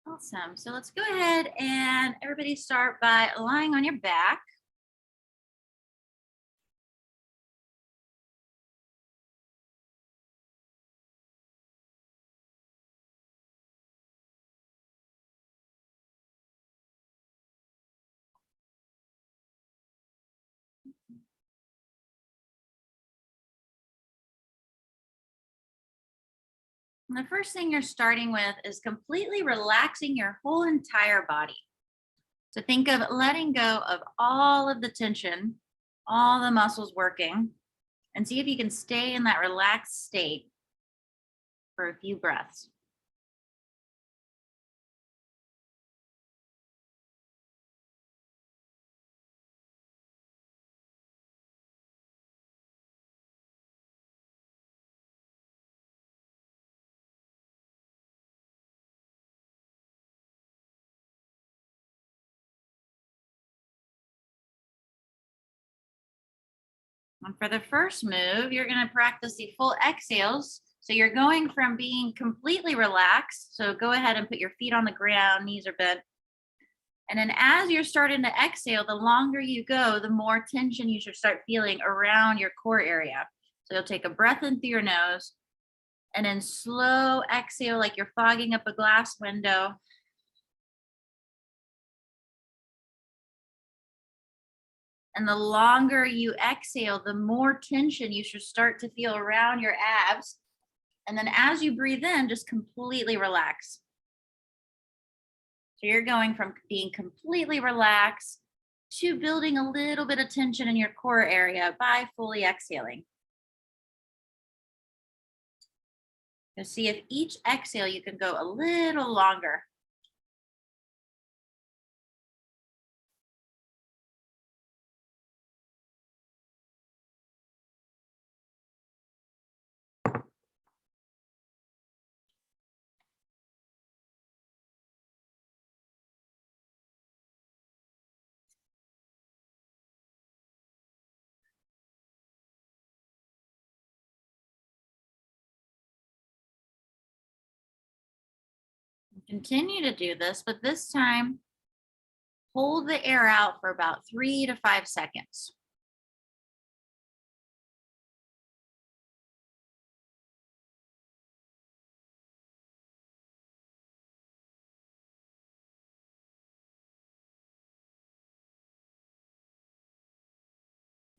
Awesome. So let's go ahead and everybody start by lying on your back. And the first thing you're starting with is completely relaxing your whole entire body. So think of letting go of all of the tension, all the muscles working, and see if you can stay in that relaxed state for a few breaths. And for the first move, you're going to practice the full exhales. So you're going from being completely relaxed. So go ahead and put your feet on the ground, knees are bent. And then as you're starting to exhale, the longer you go, the more tension you should start feeling around your core area. So you'll take a breath in through your nose and then slow exhale like you're fogging up a glass window. And the longer you exhale, the more tension you should start to feel around your abs. And then as you breathe in, just completely relax. So you're going from being completely relaxed to building a little bit of tension in your core area by fully exhaling. You'll see if each exhale you can go a little longer. Continue to do this, but this time hold the air out for about 3 to 5 seconds.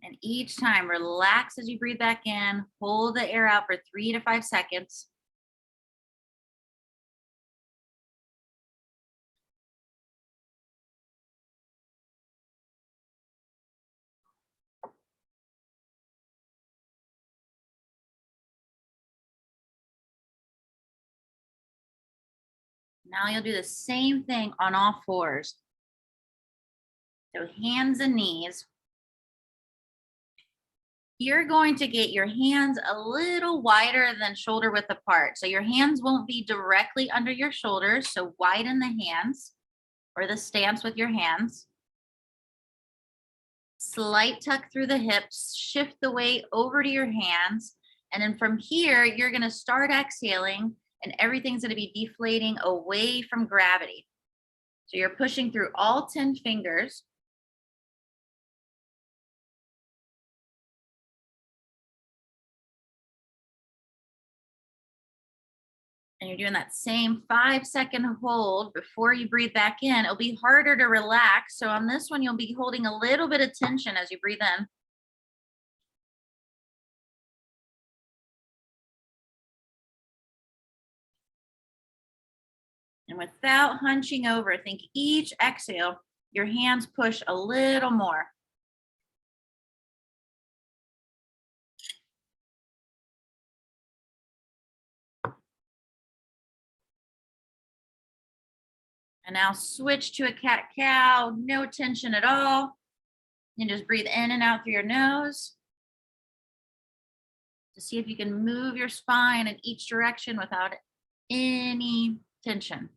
And each time, relax as you breathe back in, hold the air out for 3 to 5 seconds. Now you'll do the same thing on all fours. So hands and knees. You're going to get your hands a little wider than shoulder width apart. So your hands won't be directly under your shoulders. So widen the hands or the stance with your hands. Slight tuck through the hips, shift the weight over to your hands. And then from here, you're going to start exhaling and everything's going to be deflating away from gravity. So you're pushing through all 10 fingers. And you're doing that same 5-second hold before you breathe back in. It'll be harder to relax. So on this one, you'll be holding a little bit of tension as you breathe in. And without hunching over, think each exhale, your hands push a little more. And now switch to a cat-cow, no tension at all. And just breathe in and out through your nose to see if you can move your spine in each direction without any tension.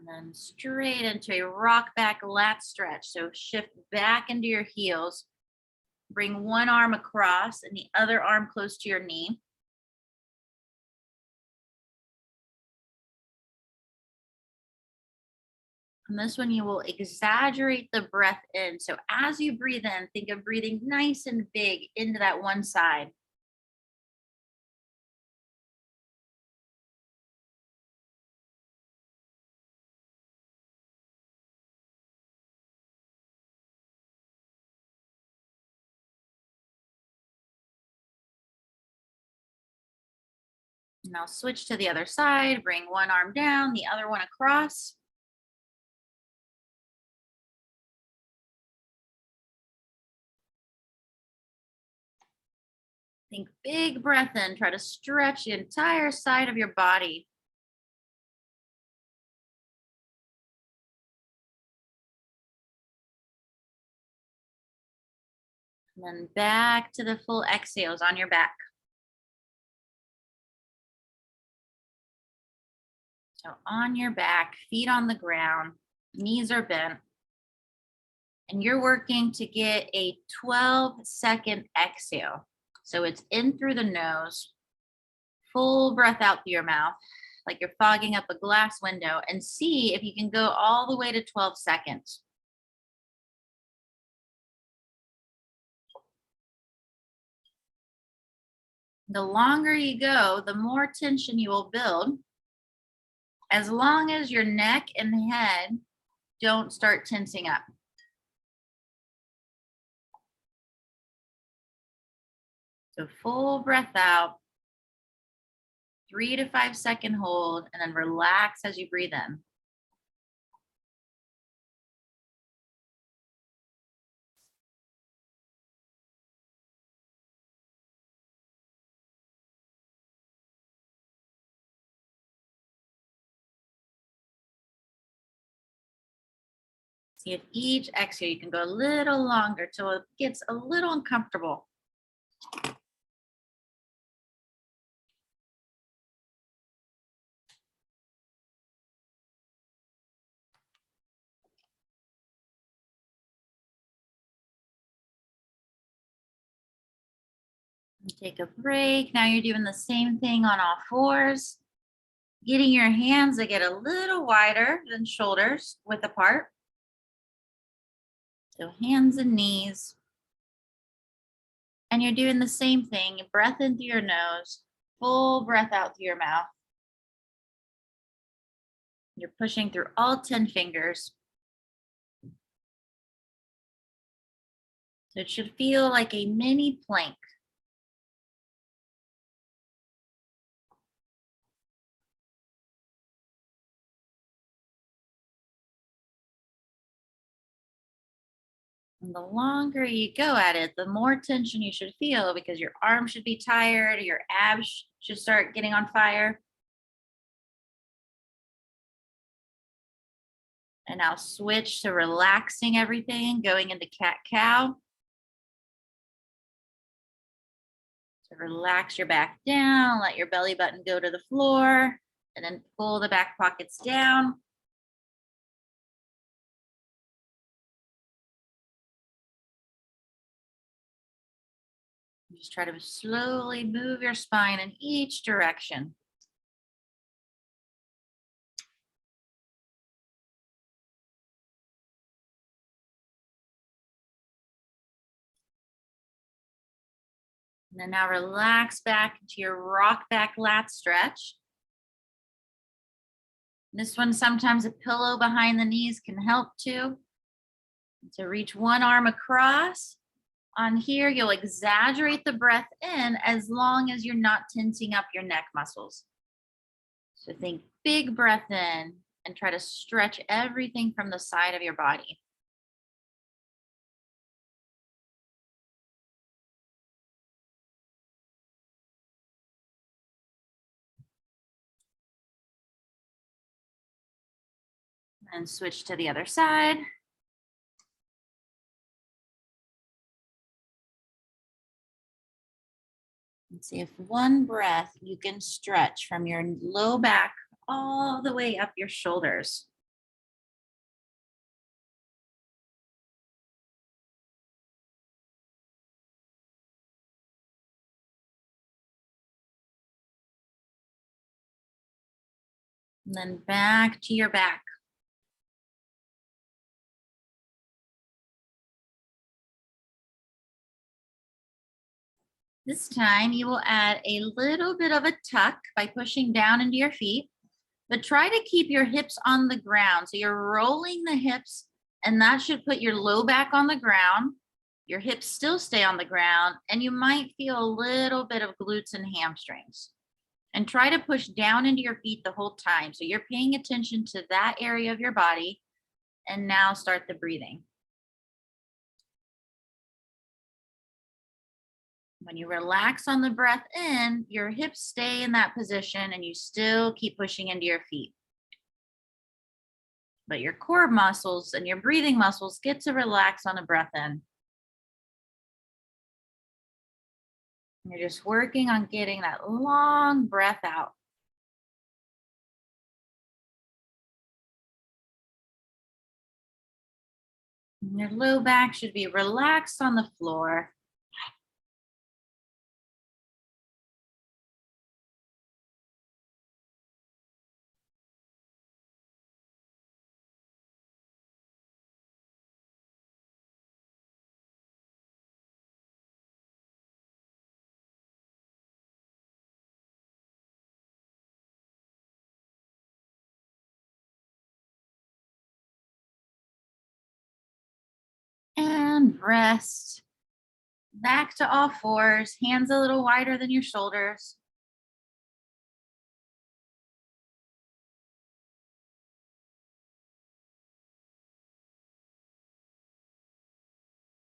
And then straight into a rock back lat stretch. So shift back into your heels. Bring one arm across and the other arm close to your knee. And this one, you will exaggerate the breath in. So as you breathe in, think of breathing nice and big into that one side. Now switch to the other side. Bring one arm down, the other one across. Think big breath in. Try to stretch the entire side of your body. And then back to the full exhales on your back. So on your back, feet on the ground, knees are bent. And you're working to get a 12-second exhale. So it's in through the nose, full breath out through your mouth, like you're fogging up a glass window, and see if you can go all the way to 12 seconds. The longer you go, the more tension you will build, as long as your neck and head don't start tensing up. So full breath out, 3 to 5 second hold, and then relax as you breathe in. See if each exhale you can go a little longer till it gets a little uncomfortable. Take a break. Now you're doing the same thing on all fours, getting your hands to get a little wider than shoulders width apart. So hands and knees. And you're doing the same thing. Breath in through your nose, full breath out through your mouth. You're pushing through all 10 fingers. So it should feel like a mini plank. And the longer you go at it, the more tension you should feel because your arms should be tired, your abs should start getting on fire. And now switch to relaxing everything, going into cat-cow. So relax your back down, let your belly button go to the floor, and then pull the back pockets down. Just try to slowly move your spine in each direction. And then now relax back into your rock back lat stretch. This one, sometimes a pillow behind the knees can help too. So reach one arm across. On here, you'll exaggerate the breath in as long as you're not tensing up your neck muscles. So think big breath in and try to stretch everything from the side of your body. And switch to the other side. And see if one breath you can stretch from your low back all the way up your shoulders. And then back to your back. This time you will add a little bit of a tuck by pushing down into your feet, but try to keep your hips on the ground. So you're rolling the hips, and that should put your low back on the ground. Your hips still stay on the ground, and you might feel a little bit of glutes and hamstrings. And try to push down into your feet the whole time. So you're paying attention to that area of your body. And now start the breathing. When you relax on the breath in, your hips stay in that position and you still keep pushing into your feet. But your core muscles and your breathing muscles get to relax on the breath in. You're just working on getting that long breath out. And your low back should be relaxed on the floor. And rest. Back to all fours, hands a little wider than your shoulders.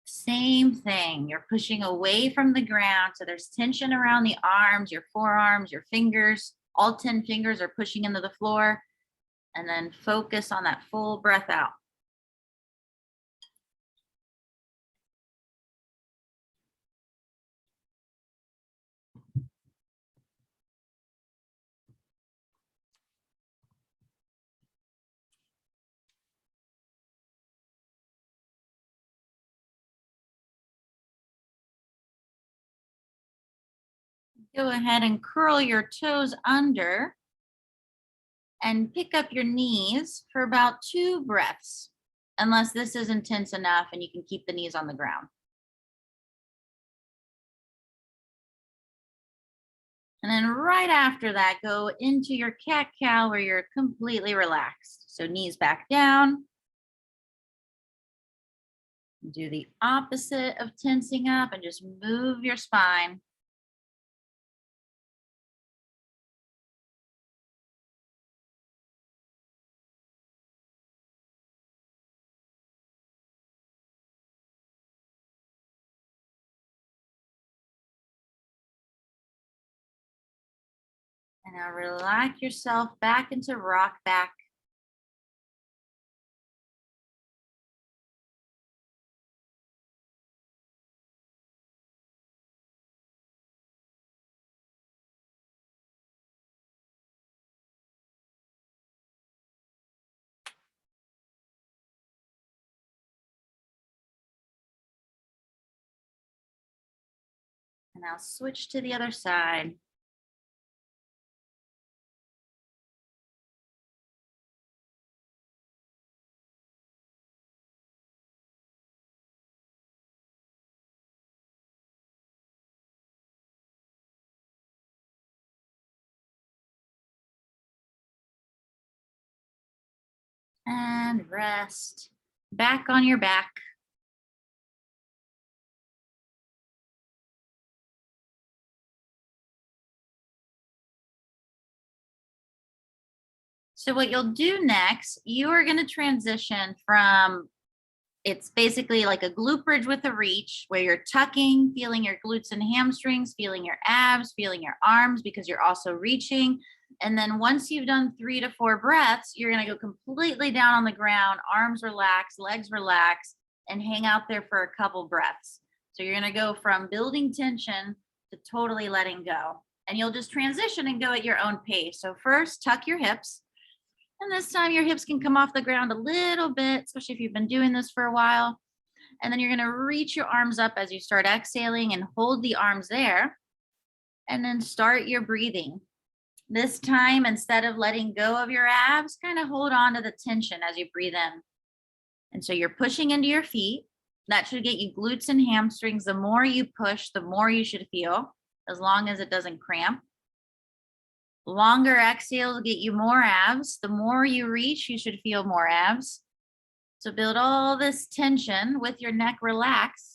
Same thing. You're pushing away from the ground. So there's tension around the arms, your forearms, your fingers. All 10 fingers are pushing into the floor. And then focus on that full breath out. Go ahead and curl your toes under and pick up your knees for about 2 breaths, unless this is intense enough and you can keep the knees on the ground. And then right after that, go into your cat-cow where you're completely relaxed. So knees back down. Do the opposite of tensing up and just move your spine. And now relax yourself back into rock back. And now switch to the other side. And rest. Back on your back. So what you'll do next, you are going to transition from, it's basically like a glute bridge with a reach where you're tucking, feeling your glutes and hamstrings, feeling your abs, feeling your arms because you're also reaching. And then once you've done 3 to 4 breaths, you're going to go completely down on the ground, arms relax, legs relax, and hang out there for a couple breaths. So you're going to go from building tension to totally letting go. And you'll just transition and go at your own pace. So first, tuck your hips. And this time your hips can come off the ground a little bit, especially if you've been doing this for a while. And then you're going to reach your arms up as you start exhaling and hold the arms there. And then start your breathing. This time, instead of letting go of your abs, kind of hold on to the tension as you breathe in. And so you're pushing into your feet. That should get you glutes and hamstrings. The more you push, the more you should feel, as long as it doesn't cramp. Longer exhales get you more abs. The more you reach, you should feel more abs. So build all this tension with your neck relaxed.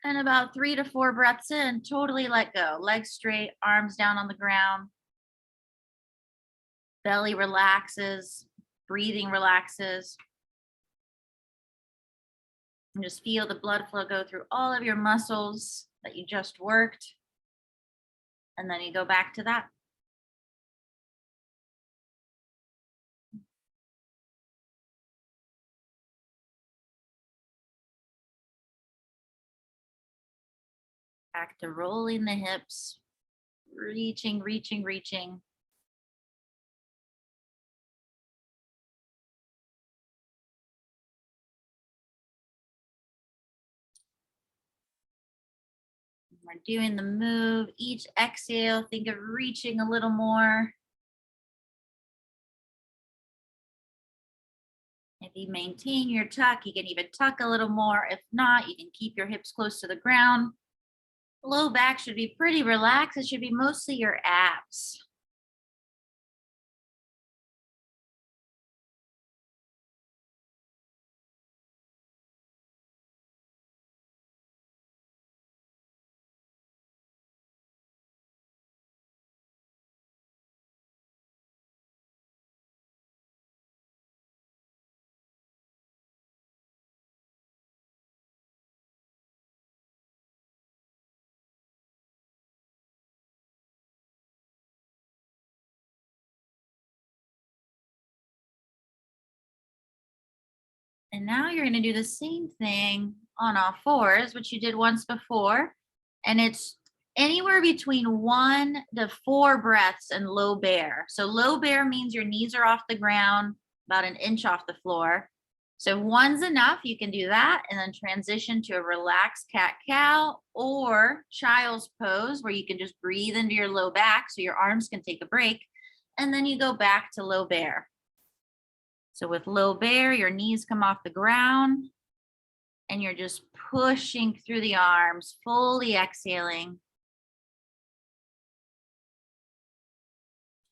And about 3 to 4 breaths in, totally let go. Legs straight, arms down on the ground. Belly relaxes, breathing relaxes. And just feel the blood flow go through all of your muscles that you just worked. And then you go back to that. Back to rolling the hips, reaching, reaching, reaching. We're doing the move. Each exhale, think of reaching a little more. If you maintain your tuck, you can even tuck a little more. If not, you can keep your hips close to the ground. Low back should be pretty relaxed. It should be mostly your abs. And now you're going to do the same thing on all fours, which you did once before. And it's anywhere between 1 to 4 breaths in low bear. So low bear means your knees are off the ground, about an inch off the floor. So 1's enough. You can do that and then transition to a relaxed cat-cow or child's pose where you can just breathe into your low back so your arms can take a break. And then you go back to low bear. So with low bear, your knees come off the ground and you're just pushing through the arms, fully exhaling.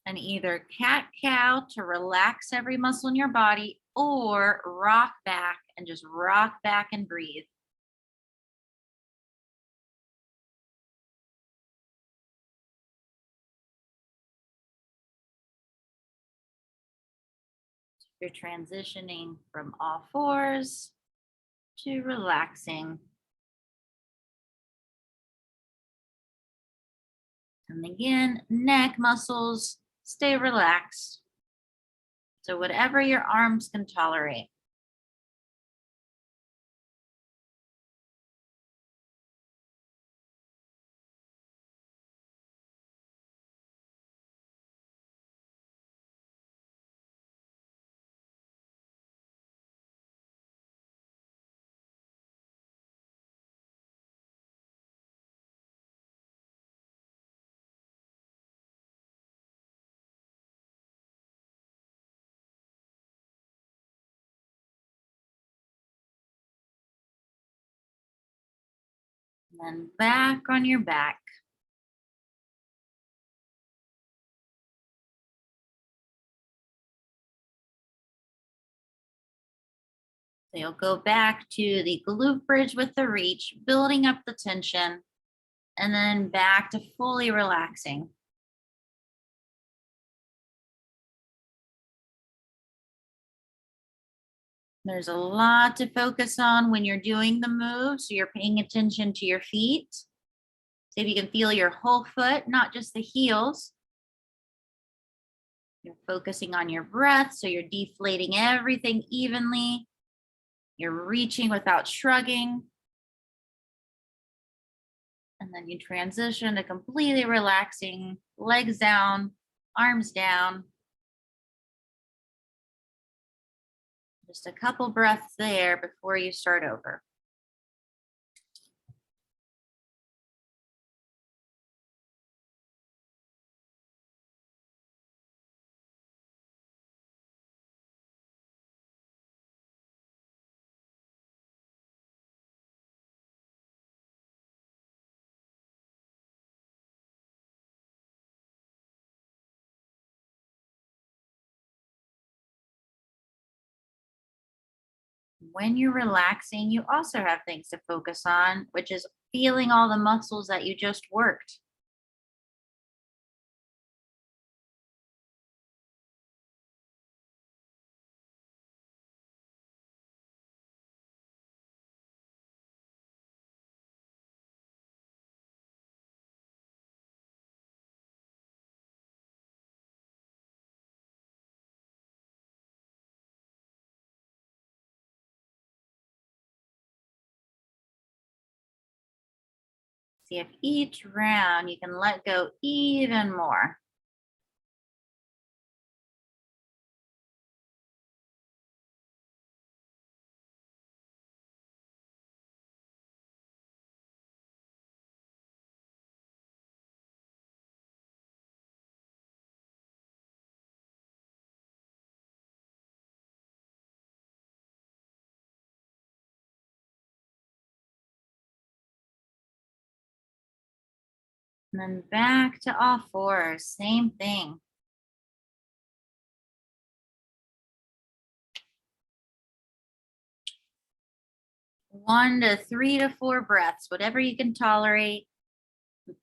And either cat-cow to relax every muscle in your body or rock back and just rock back and breathe. You're transitioning from all fours to relaxing. And again, neck muscles, stay relaxed. So whatever your arms can tolerate. And then back on your back. So you'll go back to the glute bridge with the reach, building up the tension, and then back to fully relaxing. There's a lot to focus on when you're doing the move, so you're paying attention to your feet. See if you can feel your whole foot, not just the heels. You're focusing on your breath, so you're deflating everything evenly. You're reaching without shrugging. And then you transition to completely relaxing, legs down, arms down. Just a couple breaths there before you start over. When you're relaxing, you also have things to focus on, which is feeling all the muscles that you just worked. See if each round you can let go even more. And then back to all fours, same thing. 1 to 3 to 4 breaths, whatever you can tolerate.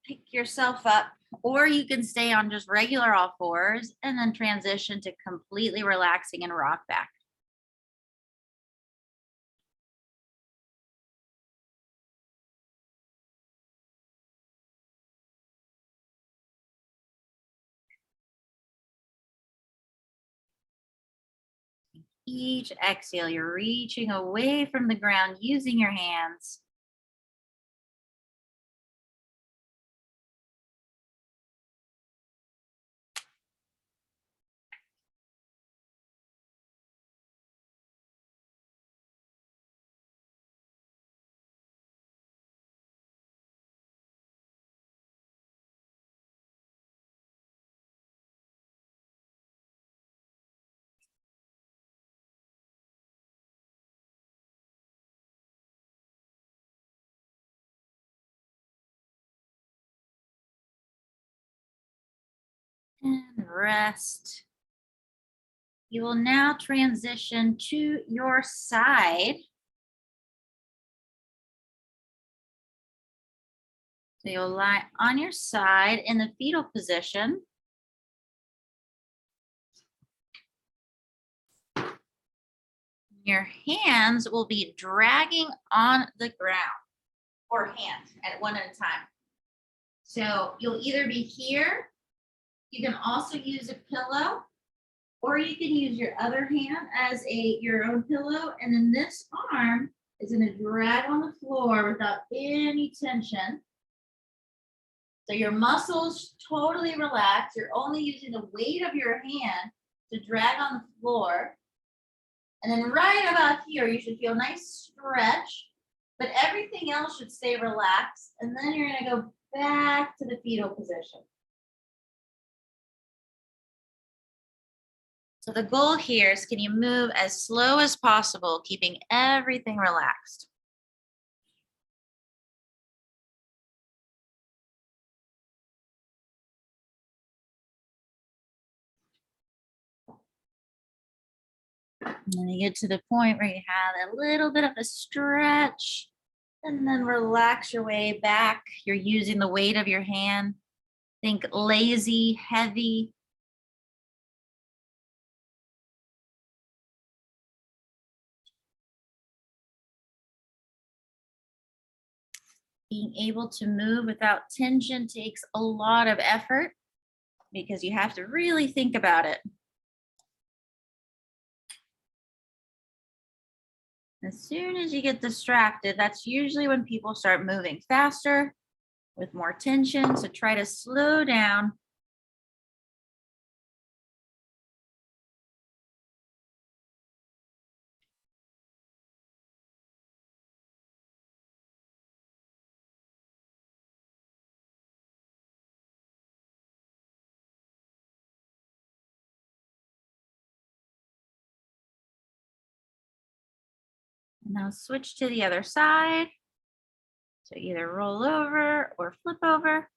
Pick yourself up, or you can stay on just regular all fours and then transition to completely relaxing and rock back. Each exhale, you're reaching away from the ground using your hands. And rest. You will now transition to your side. So you'll lie on your side in the fetal position. Your hands will be dragging on the ground, or hands at one at a time. So you'll either be here, you can also use a pillow, or you can use your other hand as your own pillow, and then this arm is going to drag on the floor without any tension. So your muscles totally relax. You're only using the weight of your hand to drag on the floor. And then right about here, you should feel a nice stretch, but everything else should stay relaxed. And then you're going to go back to the fetal position. So the goal here is, can you move as slow as possible, keeping everything relaxed? And then you get to the point where you have a little bit of a stretch, and then relax your way back. You're using the weight of your hand. Think lazy, heavy. Being able to move without tension takes a lot of effort because you have to really think about it. As soon as you get distracted, that's usually when people start moving faster with more tension. So try to slow down. Now switch to the other side. So either roll over or flip over.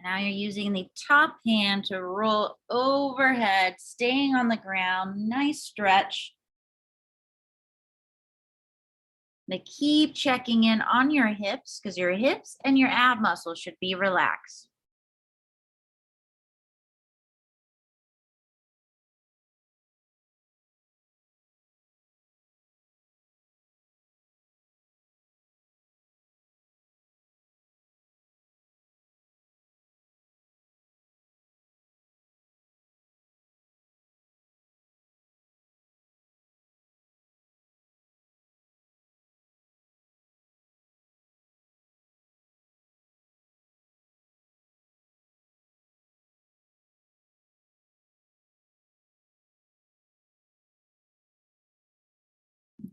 Now you're using the top hand to roll overhead, staying on the ground. Nice stretch. Now keep checking in on your hips because your hips and your ab muscles should be relaxed.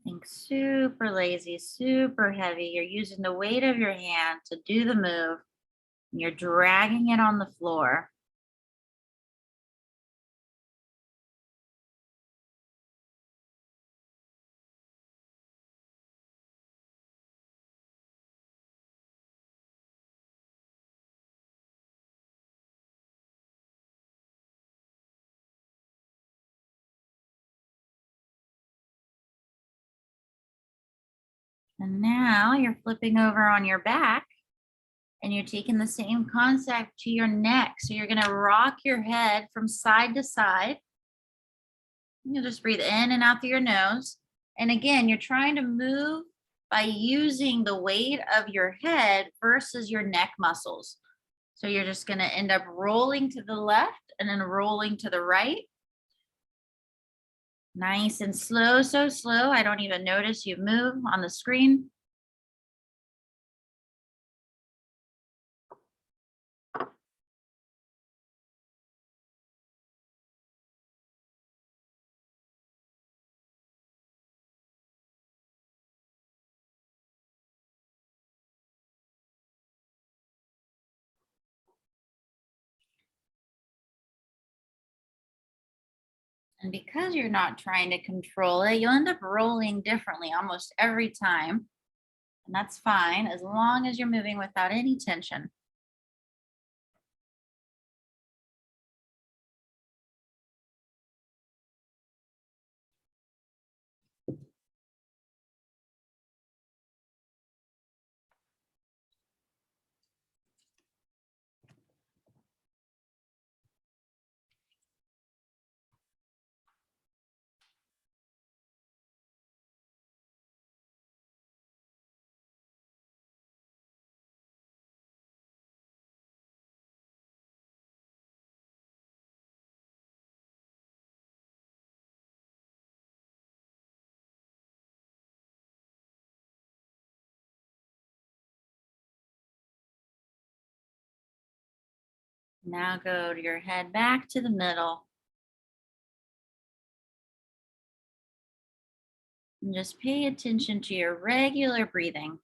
Think super lazy, super heavy. You're using the weight of your hand to do the move. And you're dragging it on the floor. And now you're flipping over on your back and you're taking the same concept to your neck. So you're going to rock your head from side to side. You'll just breathe in and out through your nose. And again, you're trying to move by using the weight of your head versus your neck muscles. So you're just going to end up rolling to the left and then rolling to the right. Nice and slow, so slow. I don't even notice you move on the screen. And because you're not trying to control it, you'll end up rolling differently almost every time. And that's fine as long as you're moving without any tension. Now go to your head back to the middle. And just pay attention to your regular breathing.